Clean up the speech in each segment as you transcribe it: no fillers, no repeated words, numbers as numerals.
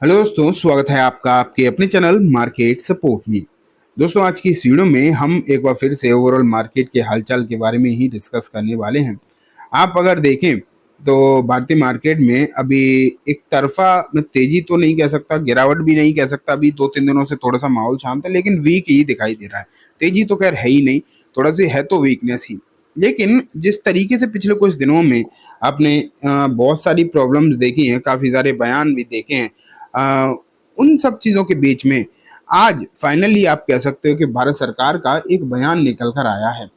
Hello दोस्तों, स्वागत है आपका आपके अपने चैनल मार्केट सपोर्ट में। दोस्तों, आज की इस वीडियो में हम एक बार फिर से ओवरऑल मार्केट के हालचाल के बारे में ही डिस्कस करने वाले हैं। आप अगर देखें तो भारतीय मार्केट में अभी एक तरफा, मैं तेजी तो नहीं कह सकता, गिरावट भी नहीं कह सकता। अभी 2-3 दिनों से थोड़ा सा माहौल शांत है, लेकिन वीक ही दिखाई दे रहा है। तेजी तो खैर है ही नहीं, थोड़ा सी है तो वीकनेस ही। लेकिन जिस तरीके से पिछले कुछ दिनों में आपने बहुत सारी प्रॉब्लम्स देखी हैं, काफ़ी सारे बयान भी देखे हैं, अ, उन सब चीज़ों के बीच में आज फाइनली आप कह सकते हो कि भारत सरकार का एक बयान निकल कर आया है।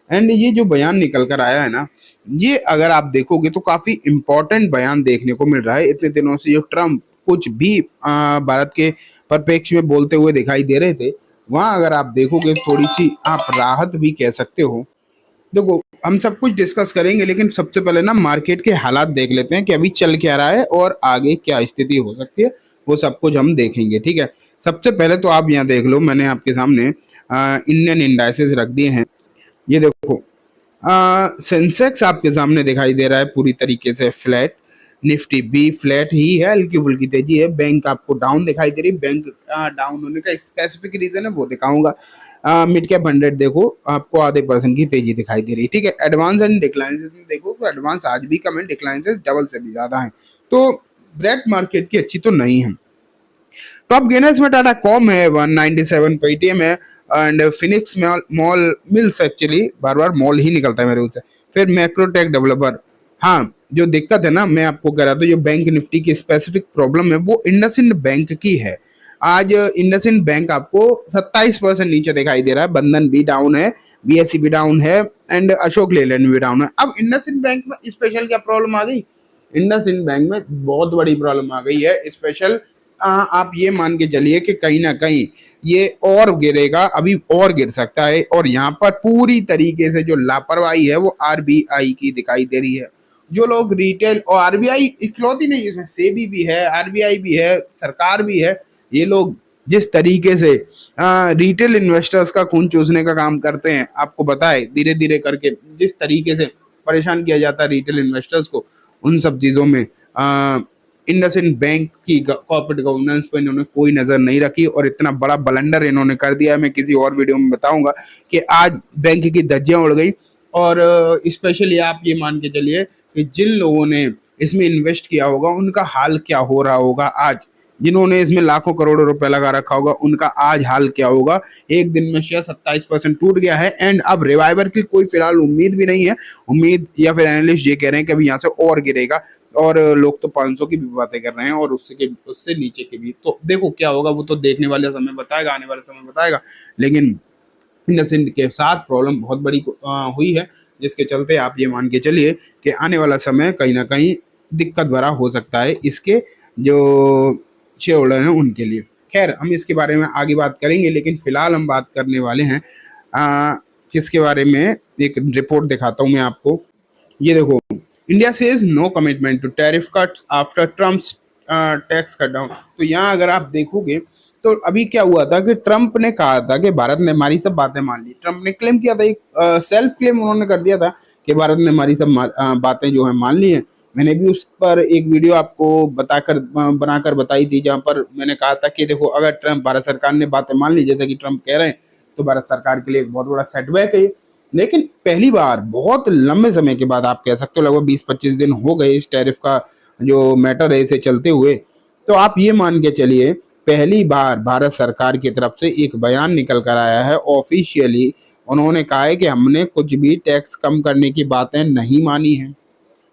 एंड ये जो बयान निकल कर आया है ना, ये अगर आप देखोगे तो काफ़ी इम्पोर्टेंट बयान देखने को मिल रहा है। इतने दिनों से जो ट्रम्प कुछ भी भारत के परिप्रेक्ष्य में बोलते हुए दिखाई दे रहे थे, वहाँ अगर आप देखोगे थोड़ी सी आप राहत भी कह सकते हो। देखो, हम सब कुछ डिस्कस करेंगे, लेकिन सबसे पहले ना मार्केट के हालात देख लेते हैं कि अभी चल क्या रहा है और आगे क्या स्थिति हो सकती है। वो सब कुछ हम देखेंगे, ठीक है। सबसे पहले तो आप यहाँ देख लो, मैंने आपके सामने इंडियन इंडाइसेस रख दिए हैं। ये देखो, सेंसेक्स आपके सामने दिखाई दे रहा है पूरी तरीके से फ्लैट। निफ्टी भी फ्लैट ही है, हल्की फुल्की तेजी है। बैंक आपको डाउन दिखाई दे रही। बैंक डाउन होने का स्पेसिफिक रीजन है वो दिखाऊंगा। मिड कैप 100 देखो, आपको आधे परसेंट की तेजी दिखाई दे रही है, ठीक है। एडवांस एंड डिक्लाइंसेस में देखो तो एडवांस आज भी कम है, डिक्लाइंसेस डबल से भी ज्यादा है। तो ब्रेड मार्केट की अच्छी तो नहीं है। टॉप गेनर्स में टाटा कॉम है 197, पेटीएम है, and Phoenix Mall Mills, actually बार बार मॉल ही निकलता है मेरे से। फिर मैक्रोटेक डेवलपर। हाँ, जो दिक्कत है ना, मैं आपको कह रहा था, जो बैंक निफ्टी की स्पेसिफिक प्रॉब्लम है वो इंडसइंड बैंक की है। आज इंडसइंड बैंक आपको 27% नीचे दिखाई दे रहा है। बंधन भी डाउन है, बीएससी भी डाउन है, एंड अशोक लेलैंड भी डाउन है। अब इंडसइंड बैंक में स्पेशल क्या प्रॉब्लम आ गई? इंडसइंड बैंक में बहुत बड़ी प्रॉब्लम आ गई है स्पेशल। आप ये मान के चलिए कि कहीं ना कहीं ये और गिरेगा, अभी और गिर सकता है। और यहाँ पर पूरी तरीके से जो लापरवाही है वो आरबीआई की दिखाई दे रही है। जो लोग रिटेल, और आरबीआई इकलौती नहीं, इसमें सेबी भी है, आरबीआई भी है, सरकार भी है। ये लोग जिस तरीके से रिटेल इन्वेस्टर्स का खून चूसने का काम करते हैं, आपको पता है, धीरे धीरे करके जिस तरीके से परेशान किया जाता है रिटेल इन्वेस्टर्स को, उन सब चीज़ों में इंडसइंड बैंक की कॉर्पोरेट गवर्नेंस पर इन्होंने कोई नज़र नहीं रखी और इतना बड़ा ब्लंडर इन्होंने कर दिया है। मैं किसी और वीडियो में बताऊंगा कि आज बैंक की धज्जियां उड़ गई। और स्पेशली आप ये मान के चलिए कि जिन लोगों ने इसमें इन्वेस्ट किया होगा उनका हाल क्या हो रहा होगा आज। जिन्होंने इसमें लाखों करोड़ों रुपए लगा रखा होगा उनका आज हाल क्या होगा। एक दिन में शेयर 27% टूट गया है, एंड अब रिवाइवर की कोई फिलहाल उम्मीद भी नहीं है। उम्मीद, या फिर एनालिस्ट ये कह रहे हैं कि अभी यहाँ से और गिरेगा, और लोग तो 500 की भी बातें कर रहे हैं और उससे नीचे की भी। तो देखो क्या होगा, वो तो देखने वाले समय बताएगा, आने वाले समय बताएगा। लेकिन इंडसइंड के साथ प्रॉब्लम बहुत बड़ी हुई है, जिसके चलते आप ये मान के चलिए कि आने वाला समय कहीं ना कहीं दिक्कत भरा हो सकता है इसके जो शेयर होल्डर हैं उनके लिए। खैर, हम इसके बारे में आगे बात करेंगे, लेकिन फिलहाल हम बात करने वाले हैं किसके बारे में। एक रिपोर्ट दिखाता हूँ मैं आपको। ये देखो, India says no commitment to tariff cuts after Trump's tax cut down. तो यहाँ अगर आप देखोगे तो अभी क्या हुआ था कि ट्रम्प ने कहा था कि भारत ने हमारी सब बातें मान ली। ट्रम्प ने क्लेम किया था, एक सेल्फ क्लेम उन्होंने कर दिया था कि भारत ने हमारी सब बातें जो है मान ली हैं। मैंने भी उस पर एक वीडियो आपको बनाकर बताई थी, जहां पर मैंने कहा था कि देखो, अगर ट्रम्प, भारत सरकार ने बातें मान ली जैसे कि ट्रम्प कह रहे हैं, तो भारत सरकार के लिए एक बहुत बड़ा सेटबैक है। लेकिन पहली बार बहुत लंबे समय के बाद, आप कह सकते हो लगभग 20-25 दिन हो गए इस टैरिफ का जो मैटर है इसे चलते हुए, तो आप ये मान के चलिए पहली बार भारत सरकार की तरफ से एक बयान निकल कर आया है ऑफिशियली। उन्होंने कहा है कि हमने कुछ भी टैक्स कम करने की बातें नहीं मानी है।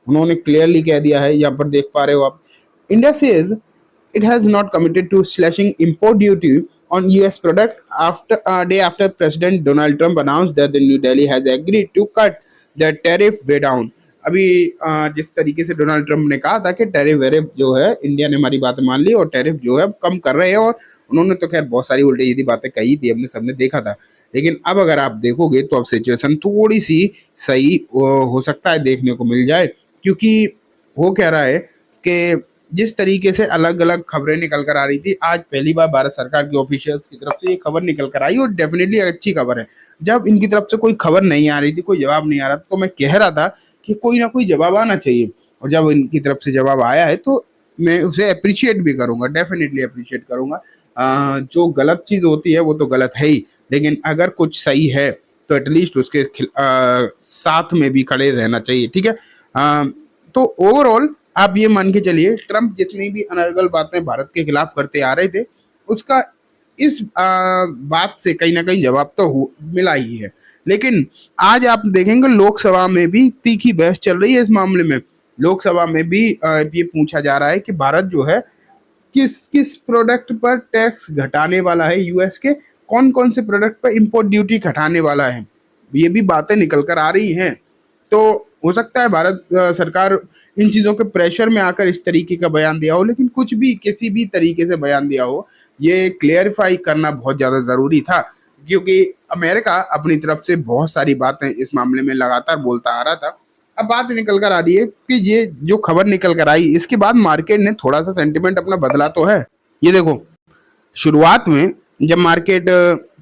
उन्होंने क्लियरली कह दिया है, यहाँ पर देख पा रहे हो आप। India says it has not committed to slashing import duty on US product after day after President Donald Trump announced that the New Delhi has agreed to cut the tariff way down। अभी जिस तरीके से Donald Trump ने कहा था कि tariff वेरिफ जो है, इंडिया ने हमारी बातें मान ली और टैरिफ जो है कम कर रहे हैं, और उन्होंने तो खैर बहुत सारी उल्टी सीधी बातें कही थी, हमने सबने देखा था। लेकिन अब अगर आप देखोगे तो अब सिचुएशन थोड़ी सी सही हो सकता है, देखने को मिल जाए। क्योंकि वो कह रहा है कि जिस तरीके से अलग अलग खबरें निकल कर आ रही थी, आज पहली बार भारत सरकार के ऑफिशियल्स की तरफ से ये खबर निकल कर आई, और डेफिनेटली अच्छी खबर है। जब इनकी तरफ से कोई खबर नहीं आ रही थी, कोई जवाब नहीं आ रहा, तो मैं कह रहा था कि कोई ना कोई जवाब आना चाहिए। और जब इनकी तरफ से जवाब आया है तो मैं उसे अप्रिशिएट भी करूंगा, डेफिनेटली अप्रिशिएट करूंगा। जो गलत चीज होती है वो तो गलत है ही, लेकिन अगर कुछ सही है तो एटलीस्ट उसके साथ में भी खड़े रहना चाहिए, ठीक है। तो ओवरऑल आप ये मान के चलिए, ट्रम्प जितनी भी अनर्गल बातें भारत के खिलाफ करते आ रहे थे, उसका इस बात से कहीं ना कहीं जवाब तो मिला ही है। लेकिन आज आप देखेंगे लोकसभा में भी तीखी बहस चल रही है इस मामले में। लोकसभा में भी ये पूछा जा रहा है कि भारत जो है किस किस प्रोडक्ट पर टैक्स घटाने वाला है, यूएस के कौन कौन से प्रोडक्ट पर इंपोर्ट ड्यूटी घटाने वाला है। ये भी बातें निकल कर आ रही हैं। तो हो सकता है भारत सरकार इन चीज़ों के प्रेशर में आकर इस तरीके का बयान दिया हो, लेकिन कुछ भी किसी भी तरीके से बयान दिया हो, ये क्लियरिफाई करना बहुत ज़्यादा ज़रूरी था, क्योंकि अमेरिका अपनी तरफ से बहुत सारी बातें इस मामले में लगातार बोलता आ रहा था। अब बात निकल कर आ रही है कि ये जो खबर निकल कर आई, इसके बाद मार्केट ने थोड़ा सा सेंटिमेंट अपना बदला तो है। ये देखो, शुरुआत में जब मार्केट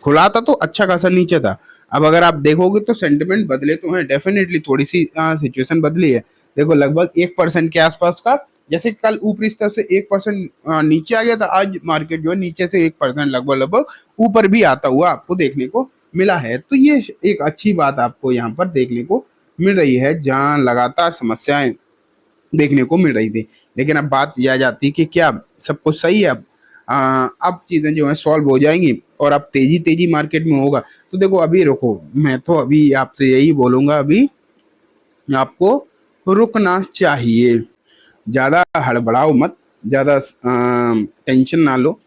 खुला था तो अच्छा खासा नीचे था। अब अगर आप देखोगे तो सेंटिमेंट बदले तो हैं, डेफिनेटली थोड़ी सी सिचुएशन बदली है। देखो लगभग 1% के आसपास का, जैसे कल ऊपरी स्तर से 1% नीचे आ गया था, आज मार्केट जो है नीचे से 1% लगभग लगभग ऊपर भी आता हुआ आपको देखने को मिला है। तो ये एक अच्छी बात आपको यहाँ पर देखने को मिल रही है, जहाँ लगातार समस्याएं देखने को मिल रही थी। लेकिन अब बात यह आ जाती कि क्या सब कुछ सही है, अब चीज़ें जो है सॉल्व हो जाएंगी और अब तेजी तेजी मार्केट में होगा। तो देखो अभी रुको, मैं तो अभी आपसे यही बोलूँगा, अभी आपको रुकना चाहिए, ज़्यादा हड़बड़ाओ मत, ज़्यादा टेंशन ना लो।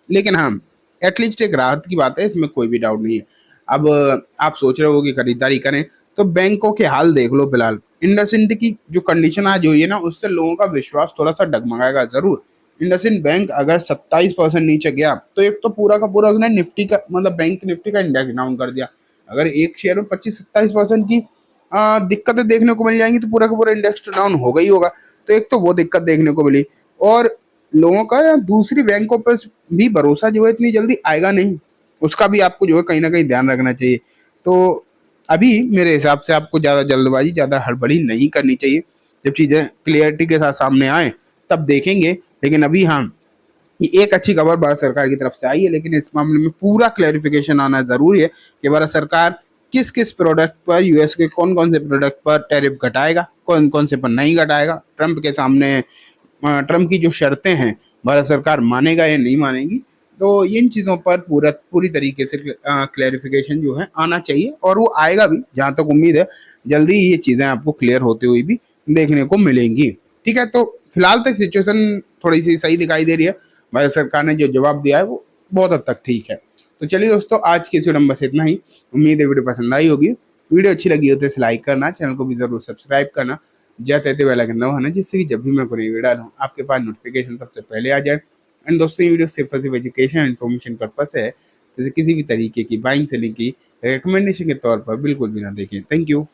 लेकिन हाँ, एटलीस्ट एक राहत की बात है, इसमें कोई भी डाउट नहीं है। अब आप सोच रहे हो कि खरीदारी करें, तो बैंकों के हाल देख लो फिलहाल। इंडसइंड की जो कंडीशन आज हुई है ना, उससे लोगों का विश्वास थोड़ा सा डगमगाएगा जरूर। इंडसइंड बैंक अगर 27% नीचे गया तो एक तो पूरा का पूरा उसने निफ्टी का मतलब बैंक निफ्टी का इंडेक्स डाउन कर दिया। अगर एक शेयर में 25-27% की दिक्कतें देखने को मिल जाएंगी तो पूरा का पूरा इंडेक्स तो डाउन होगा ही होगा। तो एक तो वो दिक्कत देखने को मिली, और लोगों का दूसरी बैंकों पर भी भरोसा जो है इतनी जल्दी आएगा नहीं, उसका भी आपको जो है कहीं ना कहीं ध्यान रखना चाहिए। तो अभी मेरे हिसाब से आपको ज़्यादा जल्दबाजी, ज़्यादा हड़बड़ी नहीं करनी चाहिए। जब चीज़ें क्लियरिटी के साथ सामने आए तब देखेंगे। लेकिन अभी हाँ, ये एक अच्छी खबर भारत सरकार की तरफ से आई है, लेकिन इस मामले में पूरा क्लैरिफिकेशन आना जरूरी है कि भारत सरकार किस किस प्रोडक्ट पर, यूएस के कौन कौन से प्रोडक्ट पर टैरिफ घटाएगा, कौन कौन से पर नहीं घटाएगा। ट्रंप के सामने ट्रंप की जो शर्तें हैं भारत सरकार मानेगा या नहीं मानेगी। तो इन चीज़ों पर पूरी तरीके से क्लैरिफिकेशन जो है आना चाहिए, और वो आएगा भी, जहाँ तक उम्मीद है जल्दी ही ये चीज़ें आपको क्लियर होते हुए भी देखने को मिलेंगी। ठीक है, तो फिलहाल तक सिचुएशन थोड़ी सी सही दिखाई दे रही है। भारत सरकार ने जो जवाब दिया है वो बहुत हद तक ठीक है। तो चलिए दोस्तों, आज की वीडियो में बस इतना ही। उम्मीद है वीडियो पसंद आई होगी। वीडियो अच्छी लगी हो तो इसे लाइक करना, चैनल को भी जरूर सब्सक्राइब करना, जाते बेल आइकन दबाना, जिससे कि जब भी मैं कोई वीडियो डालूं आपके पास नोटिफिकेशन सबसे पहले आ जाए। एंड दोस्तों, ये वीडियो सिर्फ और सिर्फ एजुकेशन एंड इन्फॉर्मेशन पर्पस है, जैसे किसी भी तरीके की बाइंग सेलिंग की रिकमेंडेशन के तौर पर बिल्कुल भी ना देखें। Thank you.